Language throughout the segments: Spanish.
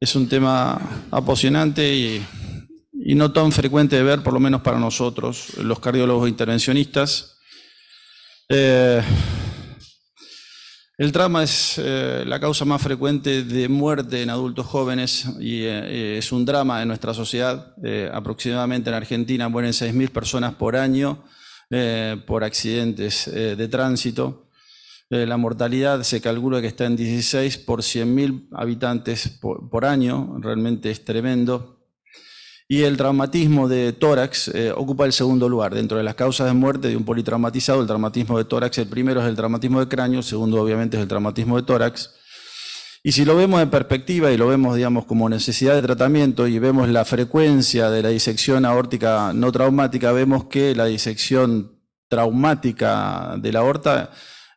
Es un tema apasionante y no tan frecuente de ver, por lo menos para nosotros, los cardiólogos intervencionistas. El trauma es la causa más frecuente de muerte en adultos jóvenes y es un drama en nuestra sociedad. Aproximadamente en Argentina mueren 6.000 personas por año por accidentes de tránsito. La mortalidad se calcula que está en 16 por 100.000 habitantes por año, realmente es tremendo. Y el traumatismo de tórax ocupa el segundo lugar. Dentro de las causas de muerte de un politraumatizado, el traumatismo de tórax, el primero es el traumatismo de cráneo, el segundo obviamente es el traumatismo de tórax. Y si lo vemos en perspectiva y lo vemos, digamos, como necesidad de tratamiento y vemos la frecuencia de la disección aórtica no traumática, vemos que la disección traumática de la aorta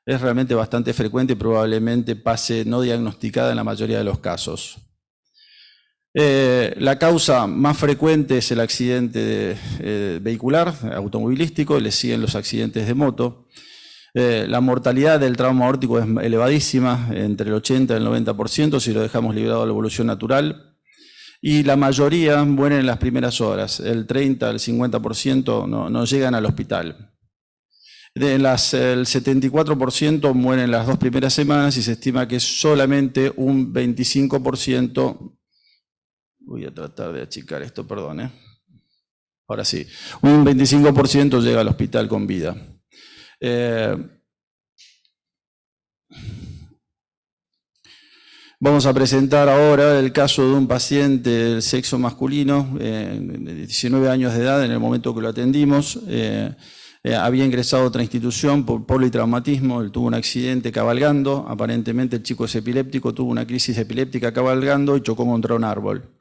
es realmente bastante frecuente y probablemente pase no diagnosticada en la mayoría de los casos. La causa más frecuente es el accidente vehicular, automovilístico, le siguen los accidentes de moto. La mortalidad del trauma aórtico es elevadísima, entre el 80 y el 90%, si lo dejamos librado a la evolución natural. Y la mayoría mueren en las primeras horas, el 30 al 50% no llegan al hospital. El 74% mueren en las 2 primeras semanas y se estima que solamente un 25%, voy a tratar de achicar esto, perdón, ahora sí, un 25% llega al hospital con vida. Vamos a presentar ahora el caso de un paciente del sexo masculino, de 19 años de edad en el momento que lo atendimos. Había ingresado a otra institución por politraumatismo, él tuvo un accidente cabalgando, aparentemente el chico es epiléptico, tuvo una crisis epiléptica cabalgando y chocó contra un árbol.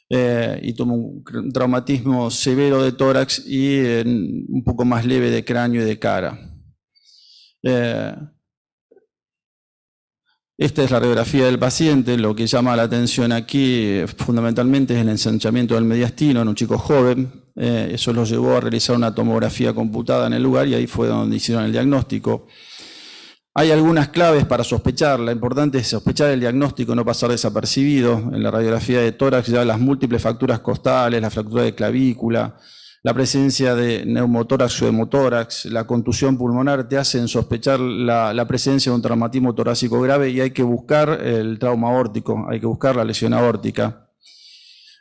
Y tuvo un traumatismo severo de tórax y un poco más leve de cráneo y de cara. Esta es la radiografía del paciente. Lo que llama la atención aquí fundamentalmente es el ensanchamiento del mediastino en un chico joven. Eso lo llevó a realizar una tomografía computada en el lugar y ahí fue donde hicieron el diagnóstico. Hay algunas claves para sospechar. Lo importante es sospechar el diagnóstico, no pasar desapercibido. En la radiografía de tórax ya las múltiples fracturas costales, la fractura de clavícula, la presencia de neumotórax o hemotórax, la contusión pulmonar te hacen sospechar la presencia de un traumatismo torácico grave y hay que buscar el trauma aórtico, hay que buscar la lesión aórtica.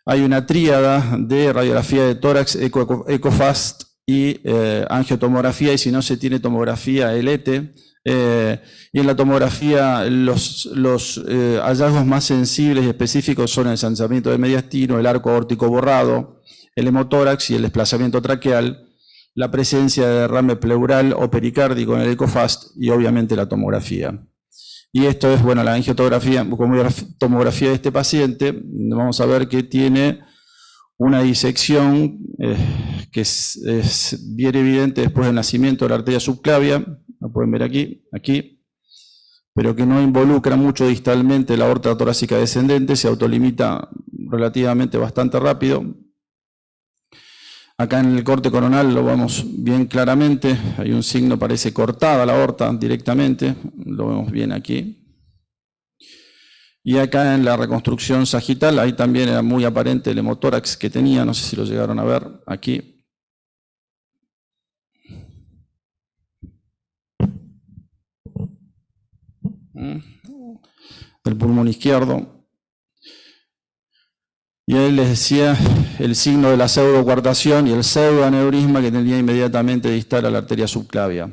Hay una tríada de radiografía de tórax, EcoFast y angiotomografía, y si no se tiene tomografía, el ETE. Y en la tomografía los hallazgos más sensibles y específicos son el ensanchamiento del mediastino, el arco aórtico borrado, el hemotórax y el desplazamiento traqueal, la presencia de derrame pleural o pericárdico en el EcoFast y obviamente la tomografía. Y esto es, bueno, la angiotomografía de este paciente. Vamos a ver que tiene una disección que es bien evidente después del nacimiento de la arteria subclavia, la pueden ver aquí, pero que no involucra mucho distalmente la aorta torácica descendente, se autolimita relativamente bastante rápido. Acá en el corte coronal lo vemos bien claramente, hay un signo, parece cortada la aorta directamente, lo vemos bien aquí. Y acá en la reconstrucción sagital, ahí también era muy aparente el hemotórax que tenía, no sé si lo llegaron a ver aquí. El pulmón izquierdo. Y ahí les decía el signo de la pseudocoartación y el pseudoaneurisma que tenía inmediatamente distal a la arteria subclavia.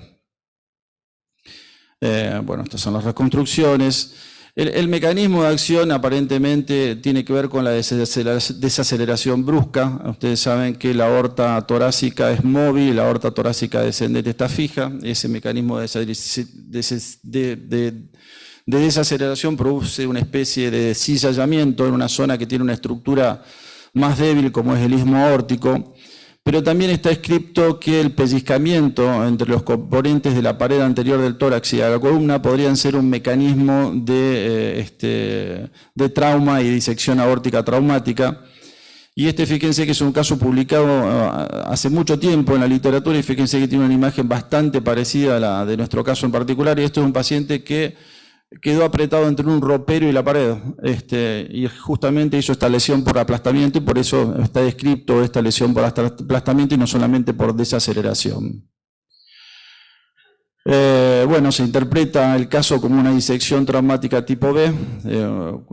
Bueno, estas son las reconstrucciones. El mecanismo de acción aparentemente tiene que ver con la desaceleración brusca. Ustedes saben que la aorta torácica es móvil y la aorta torácica descendente está fija. Ese mecanismo de desaceleración produce una especie de cizallamiento en una zona que tiene una estructura más débil como es el istmo aórtico, pero también está escrito que el pellizcamiento entre los componentes de la pared anterior del tórax y de la columna podrían ser un mecanismo de trauma y disección aórtica traumática. Y fíjense que es un caso publicado hace mucho tiempo en la literatura y fíjense que tiene una imagen bastante parecida a la de nuestro caso en particular. Y esto es un paciente que quedó apretado entre un ropero y la pared, y justamente hizo esta lesión por aplastamiento y por eso está descrito esta lesión por aplastamiento y no solamente por desaceleración. Bueno, se interpreta el caso como una disección traumática tipo B.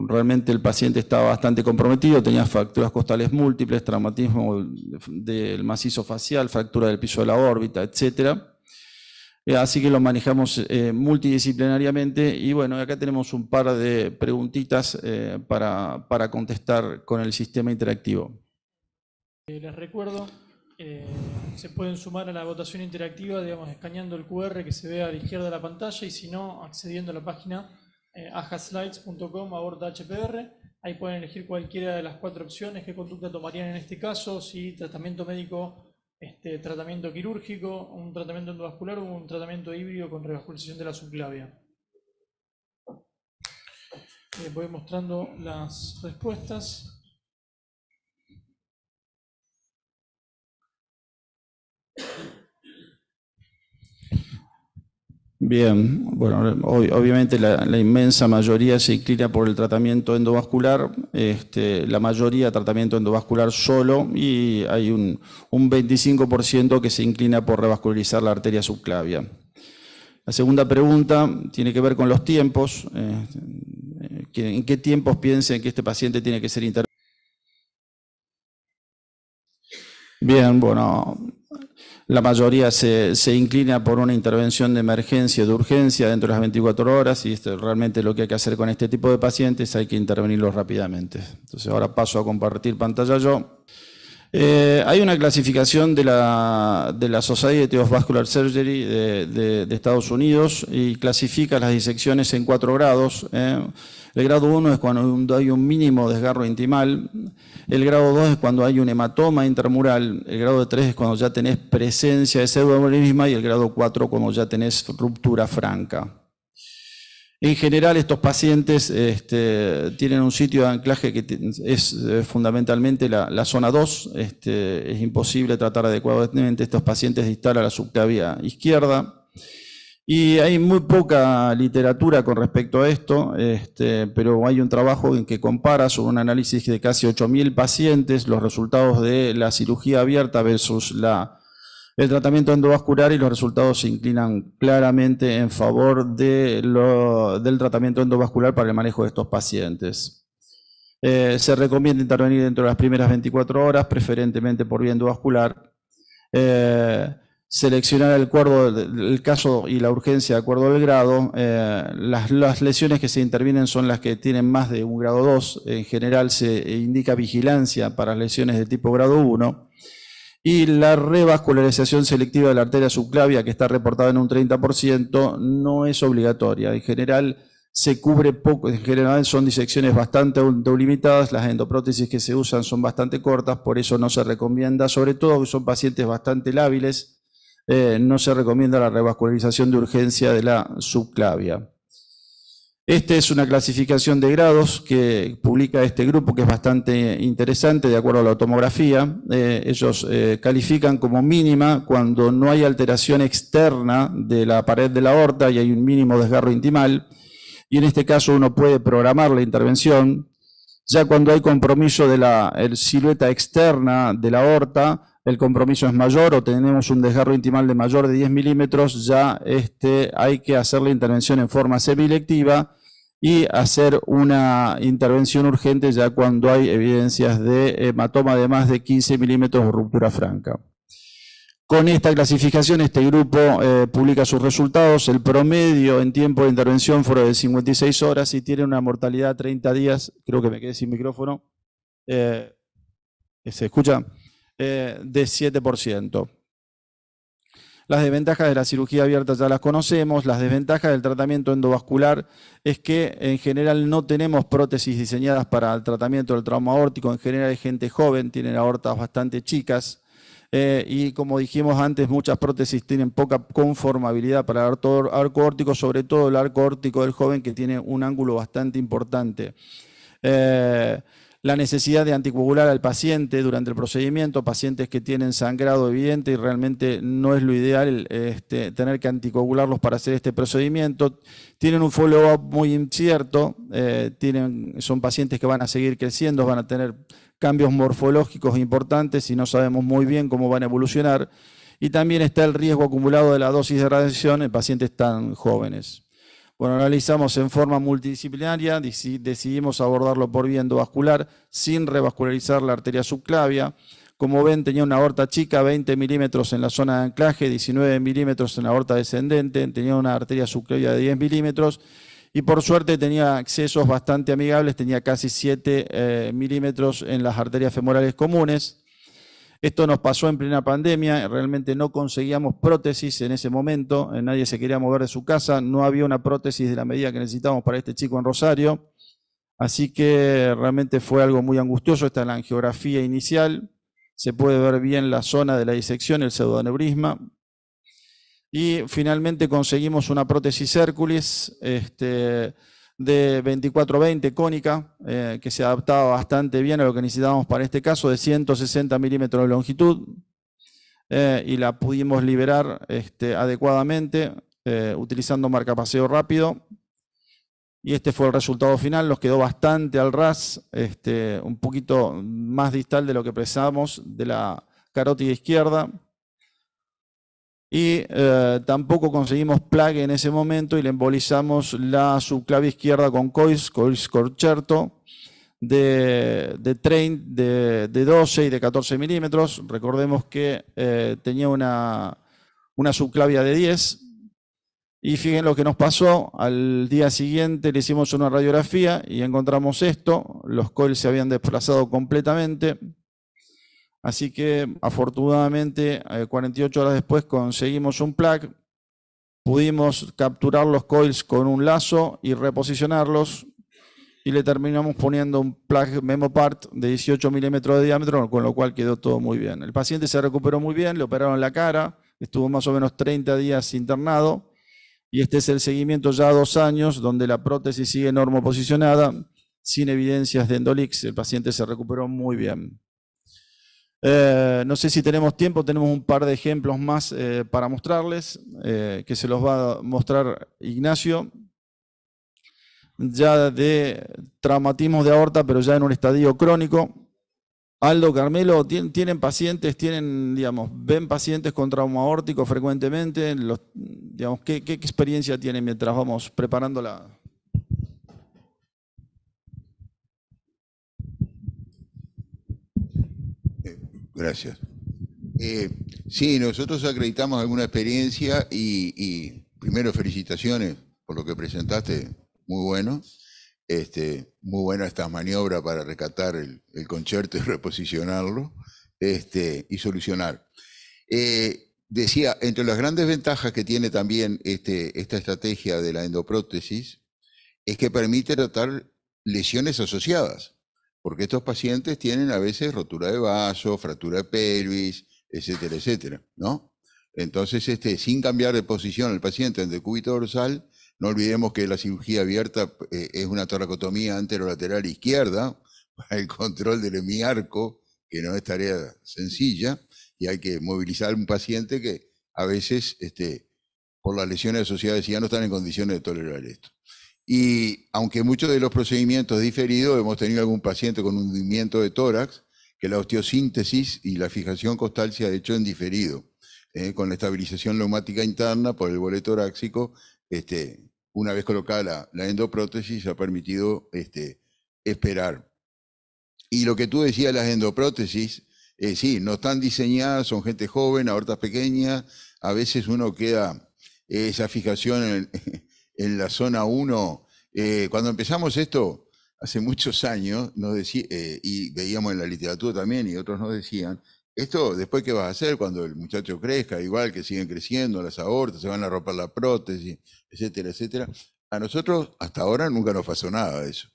Realmente el paciente estaba bastante comprometido, tenía fracturas costales múltiples, traumatismo del macizo facial, fractura del piso de la órbita, etc. Así que lo manejamos multidisciplinariamente y bueno, acá tenemos un par de preguntitas para contestar con el sistema interactivo. Les recuerdo, se pueden sumar a la votación interactiva, digamos, escaneando el QR que se ve a la izquierda de la pantalla y si no, accediendo a la página ajaslides.com/HPR. Ahí pueden elegir cualquiera de las 4 opciones, qué conducta tomarían en este caso, si tratamiento médico, tratamiento quirúrgico, un tratamiento endovascular o un tratamiento híbrido con revascularización de la subclavia. Voy mostrando las respuestas. Bien, bueno, obviamente la inmensa mayoría se inclina por el tratamiento endovascular, la mayoría tratamiento endovascular solo y hay un 25% que se inclina por revascularizar la arteria subclavia. La segunda pregunta tiene que ver con los tiempos. ¿En qué tiempos piensen que este paciente tiene que ser intervenido? Bien, bueno, la mayoría se inclina por una intervención de emergencia, de urgencia dentro de las 24 horas y realmente lo que hay que hacer con este tipo de pacientes hay que intervenirlos rápidamente. Entonces ahora paso a compartir pantalla yo. Hay una clasificación de la Society of Vascular Surgery de Estados Unidos y clasifica las disecciones en 4 grados. El grado 1 es cuando hay un mínimo desgarro intimal, el grado 2 es cuando hay un hematoma intramural, el grado 3 es cuando ya tenés presencia de pseudoaneurisma y el grado 4 cuando ya tenés ruptura franca. En general, estos pacientes tienen un sitio de anclaje que es fundamentalmente la zona 2. Es imposible tratar adecuadamente estos pacientes distal a la subclavia izquierda. Y hay muy poca literatura con respecto a esto, pero hay un trabajo en que compara sobre un análisis de casi 8.000 pacientes los resultados de la cirugía abierta versus el tratamiento endovascular y los resultados se inclinan claramente en favor del tratamiento endovascular para el manejo de estos pacientes. Se recomienda intervenir dentro de las primeras 24 horas, preferentemente por vía endovascular. Seleccionar el caso y la urgencia de acuerdo al grado. Las lesiones que se intervienen son las que tienen más de un grado 2. En general se indica vigilancia para lesiones de tipo grado 1. Y la revascularización selectiva de la arteria subclavia, que está reportada en un 30%, no es obligatoria. En general se cubre poco, en general son disecciones bastante limitadas, las endoprótesis que se usan son bastante cortas, por eso no se recomienda, sobre todo que son pacientes bastante lábiles, no se recomienda la revascularización de urgencia de la subclavia. Esta es una clasificación de grados que publica este grupo que es bastante interesante de acuerdo a la tomografía. Ellos califican como mínima cuando no hay alteración externa de la pared de la aorta y hay un mínimo desgarro intimal. Y en este caso uno puede programar la intervención. Ya cuando hay compromiso de la silueta externa de la aorta, el compromiso es mayor o tenemos un desgarro intimal de mayor de 10 milímetros, ya hay que hacer la intervención en forma semilectiva y hacer una intervención urgente ya cuando hay evidencias de hematoma de más de 15 milímetros o ruptura franca. Con esta clasificación, este grupo publica sus resultados. El promedio en tiempo de intervención fue de 56 horas y tiene una mortalidad 30 días, creo que me quedé sin micrófono, ¿se escucha? De 7%. Las desventajas de la cirugía abierta ya las conocemos. Las desventajas del tratamiento endovascular es que en general no tenemos prótesis diseñadas para el tratamiento del trauma aórtico. En general hay gente joven, tienen aortas bastante chicas. Y como dijimos antes, muchas prótesis tienen poca conformabilidad para el arco aórtico, sobre todo el arco aórtico del joven que tiene un ángulo bastante importante. La necesidad de anticoagular al paciente durante el procedimiento, pacientes que tienen sangrado evidente y realmente no es lo ideal tener que anticoagularlos para hacer este procedimiento. Tienen un follow-up muy incierto, son pacientes que van a seguir creciendo, van a tener cambios morfológicos importantes y no sabemos muy bien cómo van a evolucionar. Y también está el riesgo acumulado de la dosis de radiación en pacientes tan jóvenes. Bueno, analizamos en forma multidisciplinaria, decidimos abordarlo por vía endovascular sin revascularizar la arteria subclavia. Como ven, tenía una aorta chica, 20 milímetros en la zona de anclaje, 19 milímetros en la aorta descendente, tenía una arteria subclavia de 10 milímetros y por suerte tenía accesos bastante amigables, tenía casi 7 milímetros en las arterias femorales comunes. Esto nos pasó en plena pandemia, realmente no conseguíamos prótesis en ese momento, nadie se quería mover de su casa, no había una prótesis de la medida que necesitábamos para este chico en Rosario, así que realmente fue algo muy angustioso. Esta es la angiografía inicial, se puede ver bien la zona de la disección, el pseudoneurisma, y finalmente conseguimos una prótesis Hércules de 24-20 cónica, que se adaptaba bastante bien a lo que necesitábamos para este caso, de 160 milímetros de longitud, y la pudimos liberar adecuadamente utilizando marcapaseo rápido. Y este fue el resultado final, nos quedó bastante al ras, un poquito más distal de lo que pensábamos de la carótida izquierda. Y tampoco conseguimos plaque en ese momento y le embolizamos la subclavia izquierda con coils Corcherto de 12 y de 14 milímetros. Recordemos que tenía una subclavia de 10. Y fíjense lo que nos pasó. Al día siguiente le hicimos una radiografía y encontramos esto. Los coils se habían desplazado completamente. Así que afortunadamente 48 horas después conseguimos un plug, pudimos capturar los coils con un lazo y reposicionarlos y le terminamos poniendo un plug Memopart de 18 milímetros de diámetro, con lo cual quedó todo muy bien. El paciente se recuperó muy bien, le operaron la cara, estuvo más o menos 30 días internado y este es el seguimiento ya a 2 años donde la prótesis sigue normoposicionada sin evidencias de endolix. El paciente se recuperó muy bien. No sé si tenemos tiempo, tenemos un par de ejemplos más para mostrarles, que se los va a mostrar Ignacio, ya de traumatismo de aorta, pero ya en un estadio crónico. Aldo, Carmelo, ¿tienen pacientes, ven pacientes con trauma aórtico frecuentemente? ¿Qué experiencia tienen mientras vamos preparando la...? Gracias. Sí, nosotros acreditamos alguna experiencia y primero felicitaciones por lo que presentaste, muy bueno. Muy buena esta maniobra para rescatar el concerto y reposicionarlo y solucionar. Decía, entre las grandes ventajas que tiene también esta estrategia de la endoprótesis es que permite tratar lesiones asociadas, porque estos pacientes tienen a veces rotura de vaso, fractura de pelvis, etcétera, etcétera, ¿no? Entonces, sin cambiar de posición al paciente en decúbito dorsal, no olvidemos que la cirugía abierta es una toracotomía anterolateral izquierda para el control del hemiarco, que no es tarea sencilla, y hay que movilizar a un paciente que a veces, por las lesiones asociadas, ya no están en condiciones de tolerar esto. Y aunque muchos de los procedimientos diferidos, hemos tenido algún paciente con hundimiento de tórax, que la osteosíntesis y la fijación costal se ha hecho en diferido, con la estabilización neumática interna por el boleto torácico. Una vez colocada la endoprótesis, ha permitido esperar. Y lo que tú decías, las endoprótesis, sí, no están diseñadas, son gente joven, aortas pequeñas, a veces uno queda esa fijación en la zona 1. Cuando empezamos esto, hace muchos años, nos decía, y veíamos en la literatura también, y otros nos decían, esto después qué vas a hacer cuando el muchacho crezca, igual que siguen creciendo las aortas, se van a romper la prótesis, etcétera, etcétera. A nosotros hasta ahora nunca nos pasó nada de eso.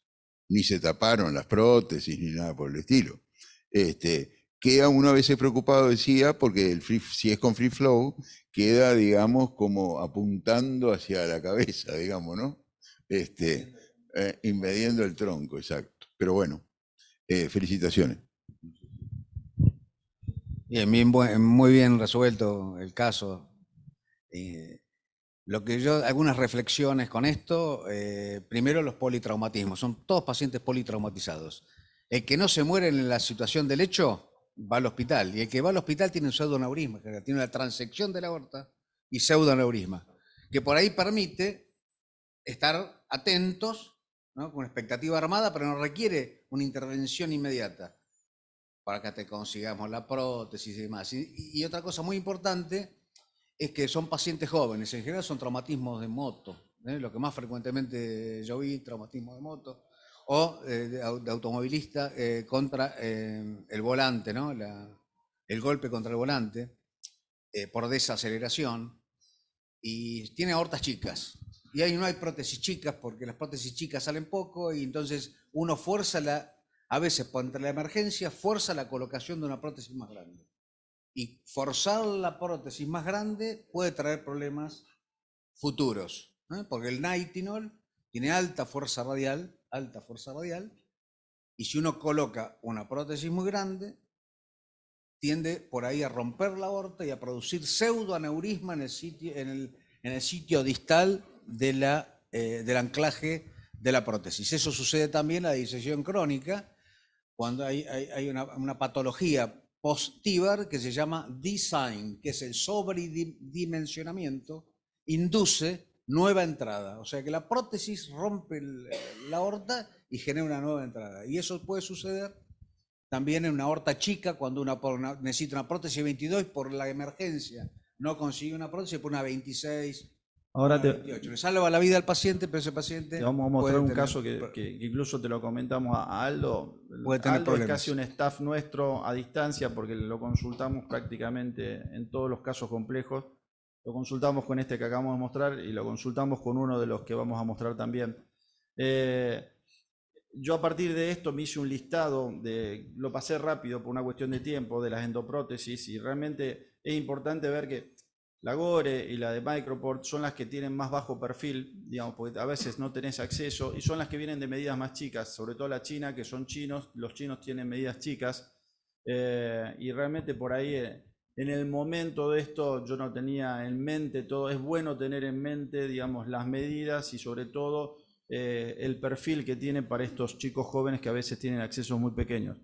Ni se taparon las prótesis, ni nada por el estilo. Queda uno a veces preocupado, decía, porque si es con free flow, queda, digamos, como apuntando hacia la cabeza, digamos, ¿no? Invadiendo el tronco, exacto. Pero bueno, Felicitaciones. Bien, muy bien resuelto el caso. Algunas reflexiones con esto. Primero, los politraumatismos. Son todos pacientes politraumatizados. El que no se muere en la situación del hecho va al hospital. Y el que va al hospital tiene un pseudoaneurisma, tiene una transección de la aorta y pseudoaneurisma, que por ahí permite estar atentos, ¿no? Con expectativa armada, pero no requiere una intervención inmediata para que te consigamos la prótesis y demás. Y otra cosa muy importante es que son pacientes jóvenes, en general son traumatismos de moto, lo que más frecuentemente yo vi, traumatismo de moto, o de automovilista contra el volante, ¿no? El golpe contra el volante por desaceleración, y tiene aortas chicas. Y ahí no hay prótesis chicas porque las prótesis chicas salen poco y entonces uno a veces por la emergencia, fuerza la colocación de una prótesis más grande. Y forzar la prótesis más grande puede traer problemas futuros, porque el nitinol tiene alta fuerza radial, y si uno coloca una prótesis muy grande, tiende por ahí a romper la aorta y a producir pseudoaneurisma en el sitio distal del anclaje de la prótesis. Eso sucede también en la disección crónica, cuando hay una patología post-TIBAR que se llama design, que es el sobredimensionamiento, induce nueva entrada. O sea que la prótesis rompe la aorta y genera una nueva entrada. Y eso puede suceder también en una aorta chica, cuando uno necesita una prótesis 22 y por la emergencia no consigue una prótesis, por una 26. Ahora 28. Le salva la vida al paciente, pero ese paciente te vamos a mostrar un caso que incluso te lo comentamos a Aldo. Aldo es casi un staff nuestro a distancia porque lo consultamos prácticamente en todos los casos complejos. Lo consultamos con este que acabamos de mostrar y lo consultamos con uno de los que vamos a mostrar también. Yo a partir de esto me hice un listado, lo pasé rápido por una cuestión de tiempo, de las endoprótesis, y realmente es importante ver que la Gore y la de Microport son las que tienen más bajo perfil, digamos, porque a veces no tenés acceso, y son las que vienen de medidas más chicas, sobre todo la China, que son chinos, los chinos tienen medidas chicas, y realmente por ahí en el momento de esto yo no tenía en mente todo. Es bueno tener en mente, digamos, las medidas y sobre todo el perfil que tiene para estos chicos jóvenes que a veces tienen accesos muy pequeños.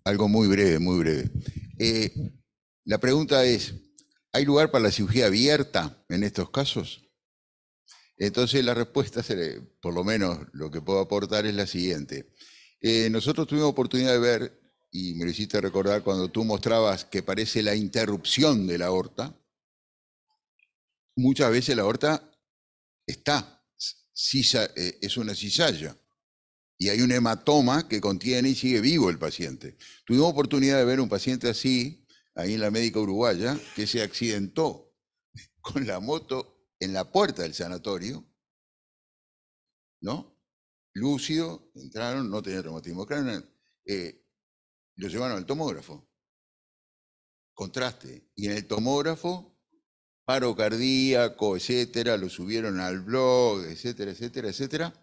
Algo muy breve. La pregunta es, ¿hay lugar para la cirugía abierta en estos casos? Entonces la respuesta, por lo menos lo que puedo aportar, es la siguiente. Nosotros tuvimos oportunidad de ver, y me lo hiciste recordar cuando tú mostrabas que parece la interrupción de la aorta. Muchas veces la aorta es una cizalla. Y hay un hematoma que contiene y sigue vivo el paciente. Tuvimos oportunidad de ver un paciente así, ahí en la médica uruguaya, que se accidentó con la moto en la puerta del sanatorio, ¿no? Lúcido, entraron, no tenía traumatismo cráneo, lo llevaron al tomógrafo. Contraste. Y en el tomógrafo, paro cardíaco, etcétera, lo subieron al blog, etcétera.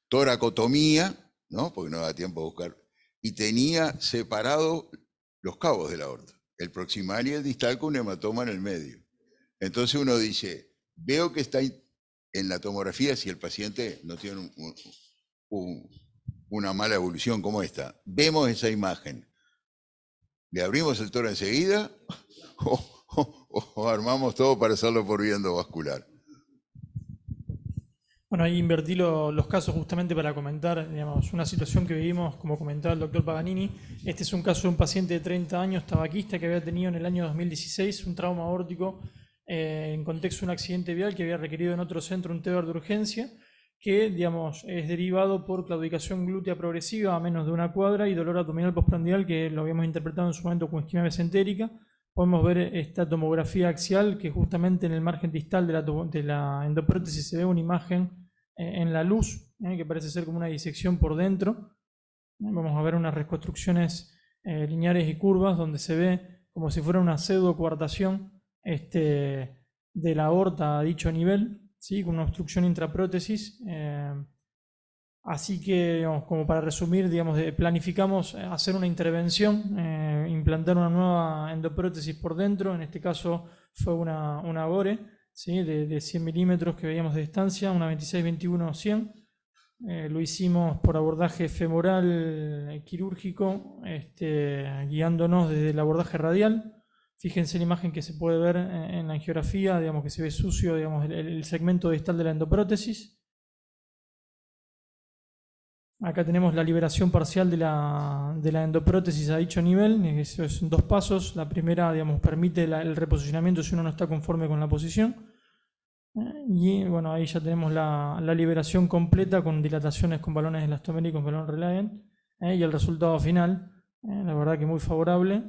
Toracotomía, ¿no? Porque no da tiempo a buscar. Y tenía separados los cabos de la aorta, el proximal y el distal, con un hematoma en el medio. Entonces uno dice, veo que está en la tomografía, si el paciente no tiene una mala evolución como esta, vemos esa imagen. ¿Le abrimos el tórax enseguida o armamos todo para hacerlo por vía endovascular? Bueno, ahí invertí los casos justamente para comentar, digamos, una situación que vivimos, como comentaba el doctor Paganini. Este es un caso de un paciente de 30 años, tabaquista, que había tenido en el año 2016 un trauma aórtico en contexto de un accidente vial que había requerido en otro centro un TEVAR de urgencia, que, digamos, es derivado por claudicación glútea progresiva a menos de una cuadra y dolor abdominal postprandial, que lo habíamos interpretado en su momento como isquemia mesentérica. Podemos ver esta tomografía axial, que justamente en el margen distal de la endoprótesis se ve una imagen en la luz, que parece ser como una disección por dentro. Vamos a ver unas reconstrucciones lineares y curvas donde se ve como si fuera una pseudo coartación de la aorta a dicho nivel, ¿sí? Con una obstrucción intraprótesis. Así que, digamos, como para resumir, digamos, planificamos hacer una intervención, implantar una nueva endoprótesis por dentro. En este caso fue una Gore, ¿sí? de 100 milímetros que veíamos de distancia, una 26-21-100. Lo hicimos por abordaje femoral quirúrgico, guiándonos desde el abordaje radial. Fíjense la imagen que se puede ver en la angiografía, digamos que se ve sucio, digamos, el segmento distal de la endoprótesis. Acá tenemos la liberación parcial de la endoprótesis a dicho nivel. Eso es en 2 pasos. La primera, digamos, permite el reposicionamiento si uno no está conforme con la posición. Y bueno, ahí ya tenemos la liberación completa con dilataciones con balones elastoméricos, balón Reliant. Y el resultado final, la verdad que muy favorable.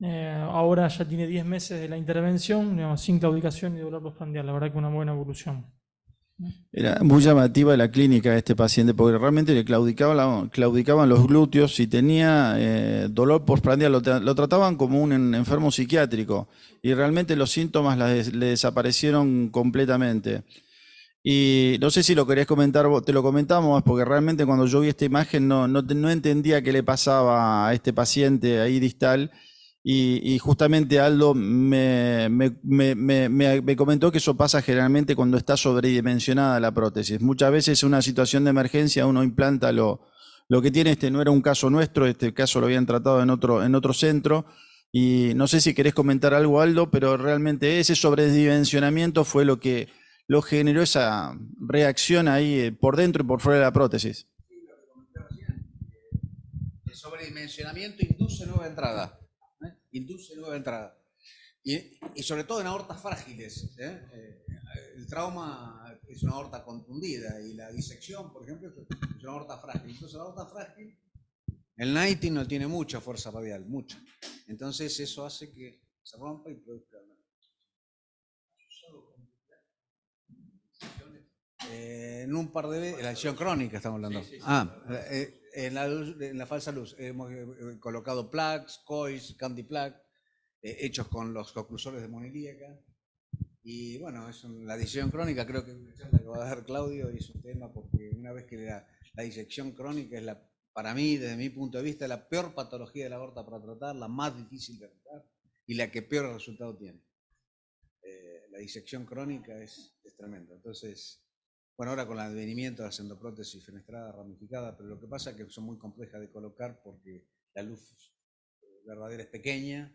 Ahora ya tiene 10 meses de la intervención, digamos, sin claudicación y dolor postprandial. La verdad que una buena evolución. Era muy llamativa la clínica de este paciente porque realmente le claudicaban los glúteos y tenía dolor postprandial. Lo trataban como un enfermo psiquiátrico y realmente los síntomas le desaparecieron completamente. Y no sé si lo querés comentar, te lo comentamos, porque realmente cuando yo vi esta imagen no entendía qué le pasaba a este paciente ahí distal. Y justamente Aldo me comentó que eso pasa generalmente cuando está sobredimensionada la prótesis. Muchas veces en una situación de emergencia uno implanta lo que tiene. No era un caso nuestro, este caso lo habían tratado en otro centro. Y no sé si querés comentar algo, Aldo, pero realmente ese sobredimensionamiento fue lo que generó esa reacción ahí por dentro y por fuera de la prótesis. Sí, lo que comenté recién. El sobredimensionamiento induce nueva entrada. Induce nueva entrada. Y sobre todo en aortas frágiles. El trauma es una aorta contundida y la disección, por ejemplo, es una aorta frágil. Entonces la aorta frágil, el nighting no tiene mucha fuerza radial, mucha. Entonces eso hace que se rompa y produzca. En un par de veces, la lesión crónica estamos hablando. Sí. En la falsa luz hemos colocado plugs, coils, candy plug, hechos con los oclusores de monilíaca. Y bueno, la disección crónica, creo que la charla que va a dar Claudio es un tema, porque una vez que la disección crónica es para mí, desde mi punto de vista, la peor patología de la aorta para tratar, la más difícil de tratar y la que peor resultado tiene. La disección crónica es tremenda. Entonces, bueno, ahora con el advenimiento de las endoprótesis fenestrada ramificada, pero lo que pasa es que son muy complejas de colocar porque la luz verdadera es pequeña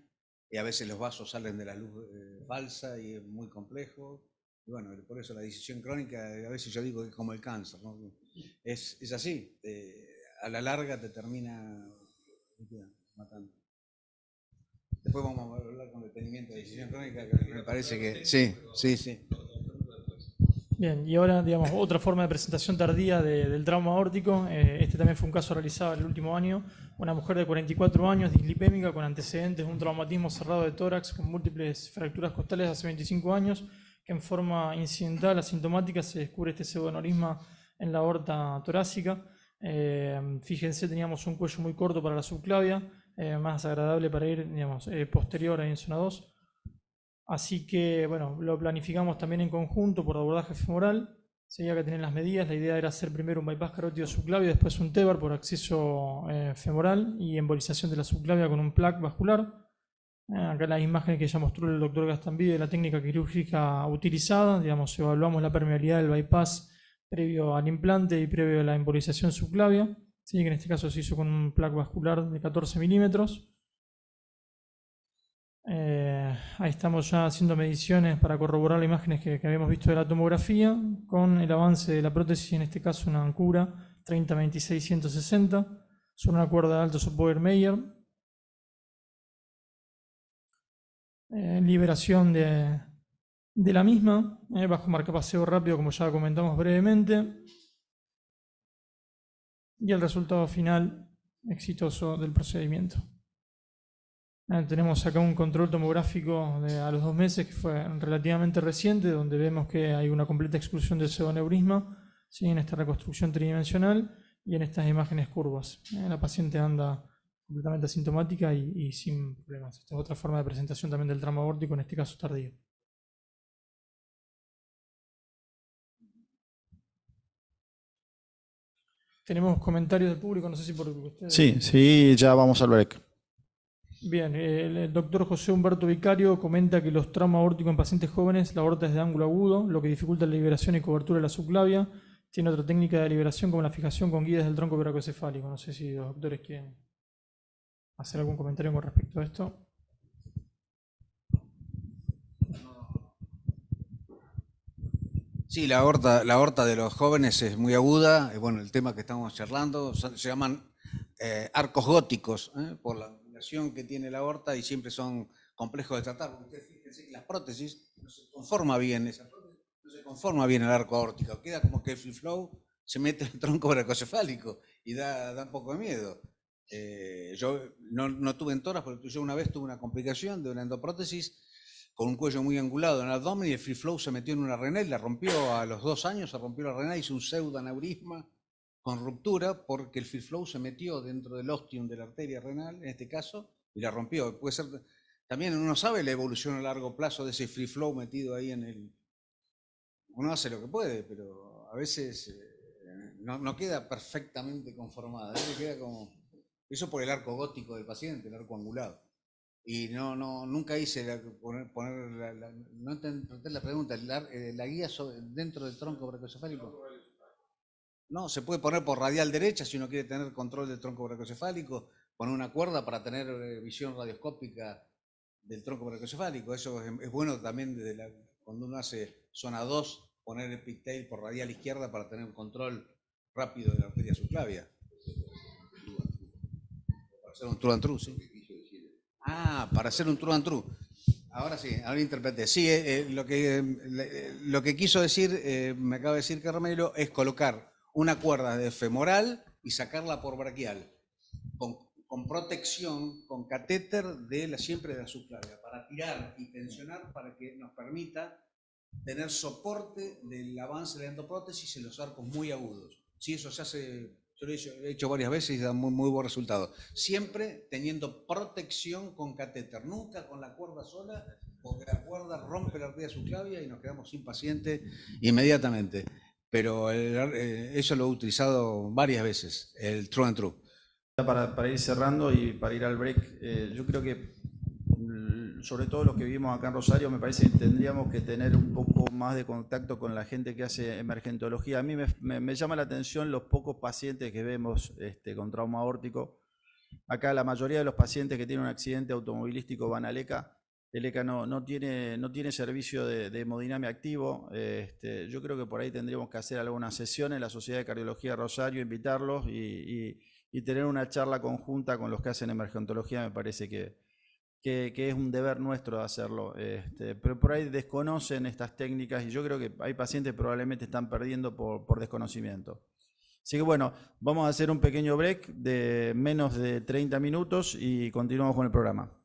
y a veces los vasos salen de la luz falsa y es muy complejo. Y bueno, por eso la disección crónica, a veces yo digo que es como el cáncer, ¿no? Es así, a la larga te termina matando. Después vamos a hablar con detenimiento de disección crónica, que me parece que sí. Bien, y ahora, digamos, otra forma de presentación tardía del trauma aórtico. Este también fue un caso realizado el último año. Una mujer de 44 años, dislipémica, con antecedentes de un traumatismo cerrado de tórax con múltiples fracturas costales hace 25 años, que en forma incidental, asintomática, se descubre este pseudoaneurisma en la aorta torácica. Fíjense, teníamos un cuello muy corto para la subclavia, más agradable para ir, digamos, posterior a en zona 2. Así que, bueno, lo planificamos también en conjunto por abordaje femoral. Seguía que tener las medidas. La idea era hacer primero un bypass carótido subclavio, después un TEVAR por acceso femoral y embolización de la subclavia con un plug vascular. Acá las imágenes que ya mostró el doctor Gastambide de la técnica quirúrgica utilizada. Digamos, evaluamos la permeabilidad del bypass previo al implante y previo a la embolización subclavia. Sí, que en este caso se hizo con un plug vascular de 14 milímetros. Ahí estamos ya haciendo mediciones para corroborar las imágenes que habíamos visto de la tomografía con el avance de la prótesis, en este caso una Ancura 3026-160 sobre una cuerda de alto Sopover-Meyer. Liberación de la misma, bajo marcapaseo rápido, como ya comentamos brevemente, y el resultado final exitoso del procedimiento. Tenemos acá un control tomográfico a los 2 meses que fue relativamente reciente, donde vemos que hay una completa exclusión del pseudoaneurisma, ¿sí? En esta reconstrucción tridimensional y en estas imágenes curvas. La paciente anda completamente asintomática y sin problemas. Esta es otra forma de presentación también del trauma aórtico, en este caso tardío. Tenemos comentarios del público, no sé si por ustedes. Sí, ya vamos al break. Bien, el doctor José Humberto Vicario comenta que los traumas aórticos en pacientes jóvenes, la aorta es de ángulo agudo, lo que dificulta la liberación y cobertura de la subclavia. Tiene otra técnica de liberación como la fijación con guías del tronco brachioencefálico. No sé si los doctores quieren hacer algún comentario con respecto a esto. Sí, la aorta de los jóvenes es muy aguda. Bueno, el tema que estamos charlando se llaman arcos góticos, por la angulación que tiene la aorta y siempre son complejos de tratar. Ustedes fíjense que las prótesis no se conforma bien, no se conforma bien el arco aórtico. Queda como que el free flow se mete en el tronco brachioencefálico y da un poco de miedo. Yo no tuve en toras, porque yo una vez tuve una complicación de una endoprótesis con un cuello muy angulado en el abdomen y el free flow se metió en una renal, la rompió a los 2 años, se rompió la renal, hizo un pseudoaneurisma con ruptura porque el free flow se metió dentro del ostium de la arteria renal, en este caso, y la rompió. Puede ser, también uno sabe la evolución a largo plazo de ese free flow metido ahí en el... Uno hace lo que puede, pero a veces no queda perfectamente conformada, queda como... Eso por el arco gótico del paciente, el arco angulado. Y nunca hice no entendí la pregunta, la guía dentro del tronco brachioencefálico. No, se puede poner por radial derecha si uno quiere tener control del tronco brachioencefálico, poner una cuerda para tener visión radioscópica del tronco brachioencefálico. Eso es bueno también cuando uno hace zona 2, poner el pigtail por radial izquierda para tener un control rápido de la arteria subclavia. Para hacer un true and true, ¿sí? Para hacer un true and true. Ahora sí, ahora interpreté. Sí, lo que quiso decir, me acaba de decir Carmelo, es colocar una cuerda de femoral y sacarla por braquial, con protección, con catéter siempre de la subclavia, para tirar y tensionar para que nos permita tener soporte del avance de la endoprótesis en los arcos muy agudos. Sí, eso se hace... Yo lo he hecho varias veces y da muy buen resultado. Siempre teniendo protección con catéter, nunca con la cuerda sola, porque la cuerda rompe la arteria subclavia y nos quedamos sin paciente inmediatamente. Pero eso lo he utilizado varias veces, el true and true. Para ir cerrando y para ir al break, yo creo que sobre todo los que vivimos acá en Rosario, me parece que tendríamos que tener un poco más de contacto con la gente que hace emergentología. A mí me llama la atención los pocos pacientes que vemos con trauma aórtico. Acá la mayoría de los pacientes que tienen un accidente automovilístico van al ECA. El ECA no tiene servicio de hemodinamia activo. Yo creo que por ahí tendríamos que hacer alguna sesión en la Sociedad de Cardiología de Rosario, invitarlos y tener una charla conjunta con los que hacen emergentología. Me parece que es un deber nuestro hacerlo, pero por ahí desconocen estas técnicas y yo creo que hay pacientes que probablemente están perdiendo por desconocimiento. Así que bueno, vamos a hacer un pequeño break de menos de 30 minutos y continuamos con el programa.